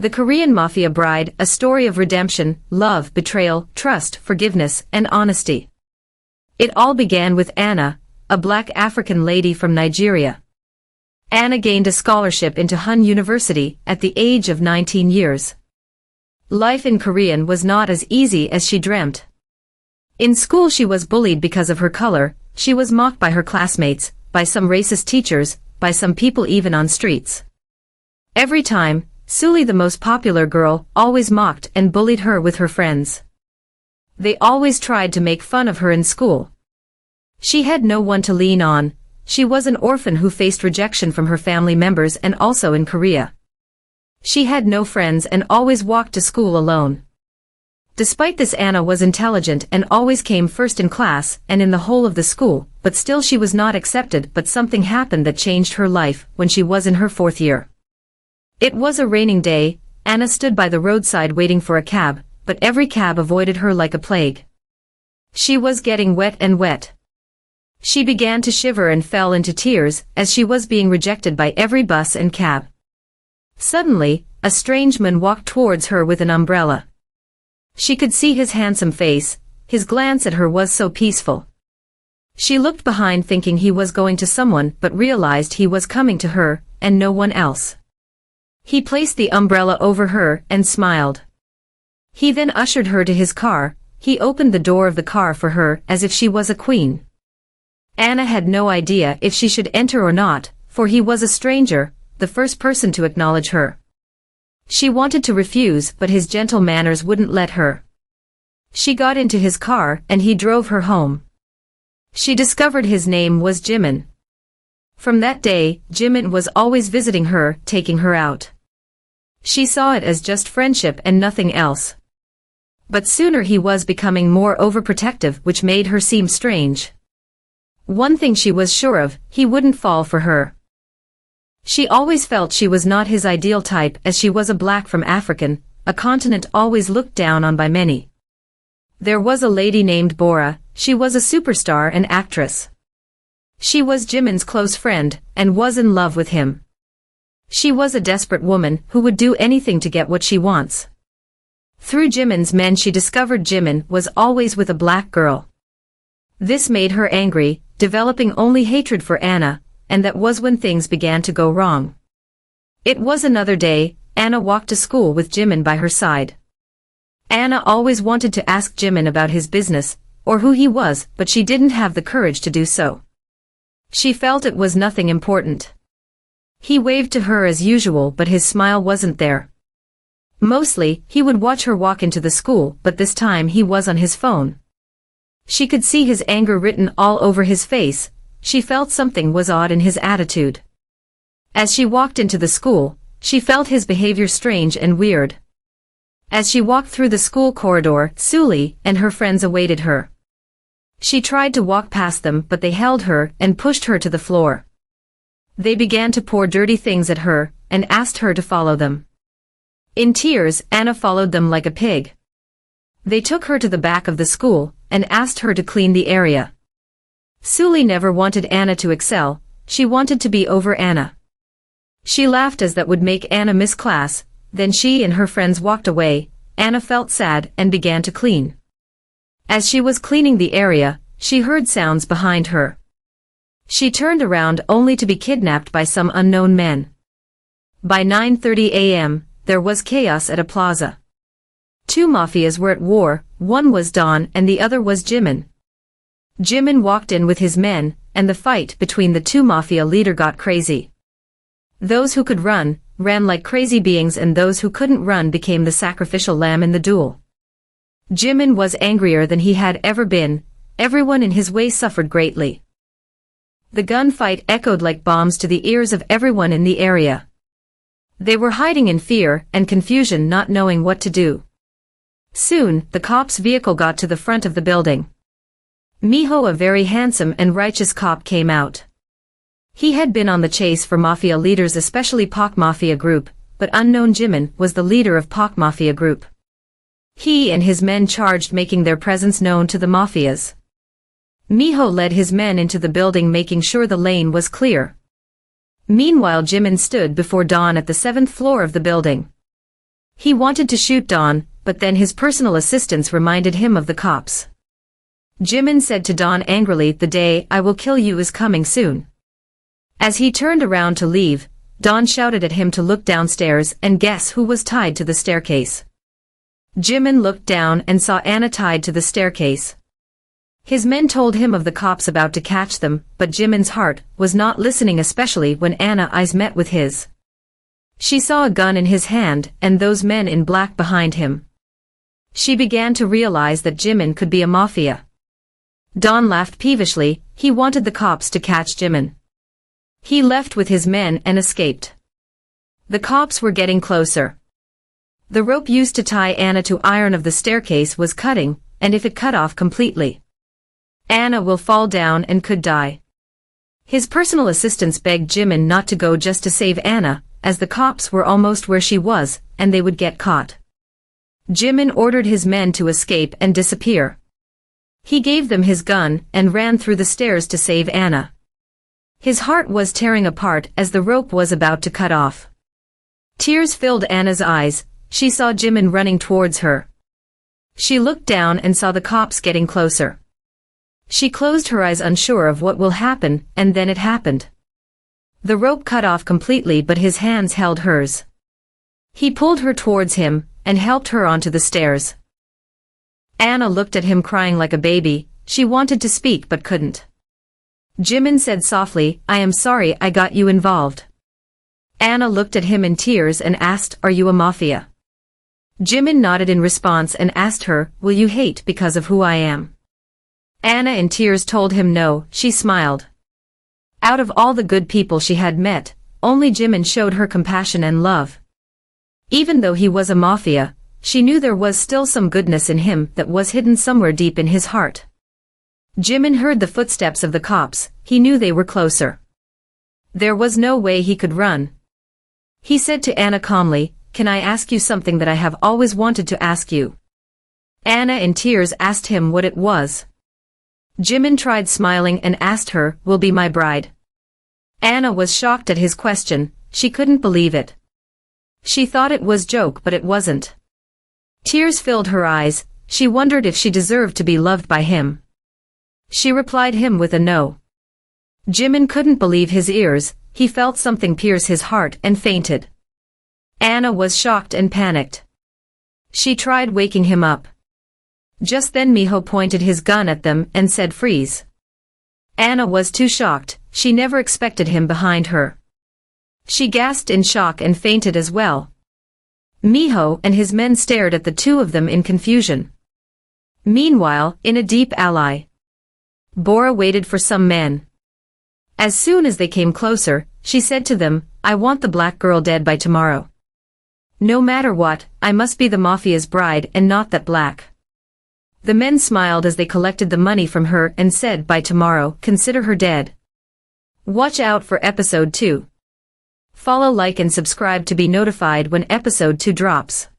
The Korean Mafia Bride, a story of redemption, love, betrayal, trust, forgiveness, and honesty. It all began with Anna, a black African lady from Nigeria. Anna gained a scholarship into Han University at the age of 19 years. Life in Korea was not as easy as she dreamt. In school she was bullied because of her color, she was mocked by her classmates, by some racist teachers, by some people even on streets. Every time, Suli, the most popular girl, always mocked and bullied her with her friends. They always tried to make fun of her in school. She had no one to lean on. She was an orphan who faced rejection from her family members and also in Korea. She had no friends and always walked to school alone. Despite this, Anna was intelligent and always came first in class and in the whole of the school, but still she was not accepted. But something happened that changed her life when she was in her 4th year. It was a raining day. Anna stood by the roadside waiting for a cab, but every cab avoided her like a plague. She was getting wet and wet. She began to shiver and fell into tears as she was being rejected by every bus and cab. Suddenly, a strange man walked towards her with an umbrella. She could see his handsome face. His glance at her was so peaceful. She looked behind thinking he was going to someone but realized he was coming to her and no one else. He placed the umbrella over her and smiled. He then ushered her to his car. He opened the door of the car for her as if she was a queen. Anna had no idea if she should enter or not, for he was a stranger, the first person to acknowledge her. She wanted to refuse, but his gentle manners wouldn't let her. She got into his car and he drove her home. She discovered his name was Jimin. From that day, Jimin was always visiting her, taking her out. She saw it as just friendship and nothing else. But sooner he was becoming more overprotective, which made her seem strange. One thing she was sure of, he wouldn't fall for her. She always felt she was not his ideal type as she was a black from African, a continent always looked down on by many. There was a lady named Bora. She was a superstar and actress. She was Jimin's close friend and was in love with him. She was a desperate woman who would do anything to get what she wants. Through Jimin's men she discovered Jimin was always with a black girl. This made her angry, developing only hatred for Anna, and that was when things began to go wrong. It was another day. Anna walked to school with Jimin by her side. Anna always wanted to ask Jimin about his business, or who he was, but she didn't have the courage to do so. She felt it was nothing important. He waved to her as usual, but his smile wasn't there. Mostly, he would watch her walk into the school, but this time he was on his phone. She could see his anger written all over his face. She felt something was odd in his attitude. As she walked into the school, she felt his behavior strange and weird. As she walked through the school corridor, Suli and her friends awaited her. She tried to walk past them, but they held her and pushed her to the floor. They began to pour dirty things at her and asked her to follow them. In tears, Anna followed them like a pig. They took her to the back of the school and asked her to clean the area. Suli never wanted Anna to excel. She wanted to be over Anna. She laughed as that would make Anna miss class. Then she and her friends walked away. Anna felt sad and began to clean. As she was cleaning the area, she heard sounds behind her. She turned around only to be kidnapped by some unknown men. By 9:30 a.m., there was chaos at a plaza. 2 mafias were at war. One was Don and the other was Jimin. Jimin walked in with his men, and the fight between the 2 mafia leaders got crazy. Those who could run, ran like crazy beings, and those who couldn't run became the sacrificial lamb in the duel. Jimin was angrier than he had ever been. Everyone in his way suffered greatly. The gunfight echoed like bombs to the ears of everyone in the area. They were hiding in fear and confusion, not knowing what to do. Soon, the cop's vehicle got to the front of the building. Miho, a very handsome and righteous cop, came out. He had been on the chase for mafia leaders, especially Pak Mafia Group, but unknown Jimin was the leader of Pak Mafia Group. He and his men charged, making their presence known to the mafias. Miho led his men into the building, making sure the lane was clear. Meanwhile, Jimin stood before Don at the 7th floor of the building. He wanted to shoot Don, but then his personal assistants reminded him of the cops. Jimin said to Don angrily, "The day I will kill you is coming soon." As he turned around to leave, Don shouted at him to look downstairs, and guess who was tied to the staircase? Jimin looked down and saw Anna tied to the staircase. His men told him of the cops about to catch them, but Jimin's heart was not listening, especially when Anna's eyes met with his. She saw a gun in his hand and those men in black behind him. She began to realize that Jimin could be a mafia. Don laughed peevishly. He wanted the cops to catch Jimin. He left with his men and escaped. The cops were getting closer. The rope used to tie Anna to iron of the staircase was cutting, and if it cut off completely, Anna will fall down and could die. His personal assistants begged Jimin not to go just to save Anna, as the cops were almost where she was, and they would get caught. Jimin ordered his men to escape and disappear. He gave them his gun and ran through the stairs to save Anna. His heart was tearing apart as the rope was about to cut off. Tears filled Anna's eyes. She saw Jimin running towards her. She looked down and saw the cops getting closer. She closed her eyes, unsure of what will happen, and then it happened. The rope cut off completely, but his hands held hers. He pulled her towards him and helped her onto the stairs. Anna looked at him crying like a baby. She wanted to speak but couldn't. Jimin said softly, "I am sorry I got you involved." Anna looked at him in tears and asked, "Are you a mafia?" Jimin nodded in response and asked her, "Will you hate because of who I am?" Anna in tears told him no. She smiled. Out of all the good people she had met, only Jimin showed her compassion and love. Even though he was a mafia, she knew there was still some goodness in him that was hidden somewhere deep in his heart. Jimin heard the footsteps of the cops. He knew they were closer. There was no way he could run. He said to Anna calmly, "Can I ask you something that I have always wanted to ask you?" Anna in tears asked him what it was. Jimin tried smiling and asked her, "Will be my bride?" Anna was shocked at his question. She couldn't believe it. She thought it was joke, but it wasn't. Tears filled her eyes. She wondered if she deserved to be loved by him. She replied him with a no. Jimin couldn't believe his ears. He felt something pierce his heart and fainted. Anna was shocked and panicked. She tried waking him up. Just then Miho pointed his gun at them and said, "Freeze." Anna was too shocked. She never expected him behind her. She gasped in shock and fainted as well. Miho and his men stared at the two of them in confusion. Meanwhile, in a deep alley, Bora waited for some men. As soon as they came closer, she said to them, "I want the black girl dead by tomorrow. No matter what, I must be the mafia's bride and not that black." The men smiled as they collected the money from her and said, "By tomorrow, consider her dead." Watch out for episode 2. Follow, like and subscribe to be notified when episode 2 drops.